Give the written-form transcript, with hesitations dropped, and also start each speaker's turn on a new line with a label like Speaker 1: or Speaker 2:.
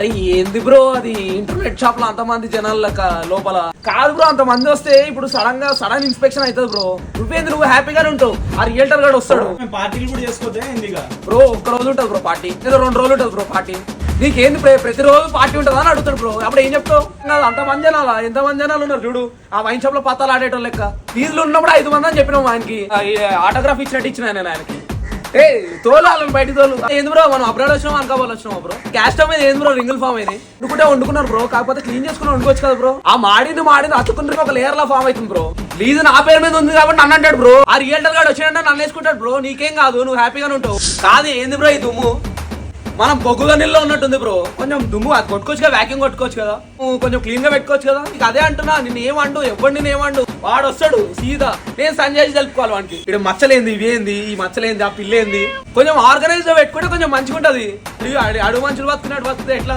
Speaker 1: అరే ఏంది బ్రో అది ఇంటర్నెట్ షాప్ లో అంతమంది జనాల లోపల కాదు బ్రో, అంతమంది వస్తే ఇప్పుడు సడన్ ఇన్స్పెక్షన్ అవుతుంది బ్రో. నువ్వు హ్యాపీగానే ఉంటావు, ఆ రియల్టర్ గాడు వస్తాడు.
Speaker 2: పార్టీలు కూడా చేసుకోతే
Speaker 1: బ్రో ఒక్క రోజు ఉంటుంది బ్రో పార్టీ, ఏదో 2 రోజులు ఉంటుంది బ్రో పార్టీ. నీకేంది ప్రతిరోజు పార్టీ ఉంటుందా అని అడుగుతాడు బ్రో. అప్పుడు ఏం చెప్తావు? అంతమంది జనాలా, ఎంతమంది జనాలు ఉన్నారు చూడు ఆ వైన్ షాప్ లో పత్తాలు ఆడేటోళ్ళు లెక్క. ఫీజులు ఉన్నప్పుడు 5 మంది అని చెప్పినాం ఆయనకి, ఆటోగ్రాఫ్ ఇచ్చినట్టు ఇచ్చిన నేను ఆయనకి. ఏ తోలాలని బయట తోలు ఏంది బ్రో, మనం అబ్రాడ్ వచ్చినాం అనుకోవాలి వచ్చినాం బ్రో. క్యాష్ స్టవ్ మీద ఏంది బ్రో రింగుల్ ఫామ్ అయింది, నువ్వుకుంటే వండుకున్నారు బ్రో. కాకపోతే క్లీన్ చేసుకుని వండుకోవచ్చు కదా బ్రో. ఆ మాడింది అతుకుంటే ఒక లేయర్ లా ఫామ్ అవుతుంది బ్రో. లీజు నా పేరు మీద ఉంది కాబట్టి నన్ను అంటాడు బ్రో. ఆ రియల్టర్ గాడు వచ్చిందంటే నన్ను వేసుకుంటాడు బ్రో. నీకేం కాదు, నువ్వు హ్యాపీగానే ఉంటావు. కాదు ఏంది బ్రో ఈ దుమ్ము, మనం బొగ్గుగా నీళ్ళలో ఉన్నట్టుంది బ్రో. కొంచెం దుమ్ము అది కొట్టుకోవచ్చు కదా, వ్యాక్యూమ్ కొట్టుకోవచ్చు కదా, కొంచెం క్లీన్ గా పెట్టుకోవచ్చు కదా. నీకు అదే అంటున్నా, నిన్ను ఏమండు ఎవరు నిన్ను ఏమండు. వాడు వస్తాడు సీదా, నేను సంజయ్ తెలుపుకోవాలి వానికి. ఇక్కడ మచ్చలేంది, ఇవేంది, ఈ మచ్చలేంది, ఆ పిల్లేంది. కొంచెం ఆర్గనైజ్ గా పెట్టుకుంటే కొంచెం మంచిగా ఉంటది. అడుగు మనుషులు బతుకున్నట్టు బతుకుతే ఎట్లా?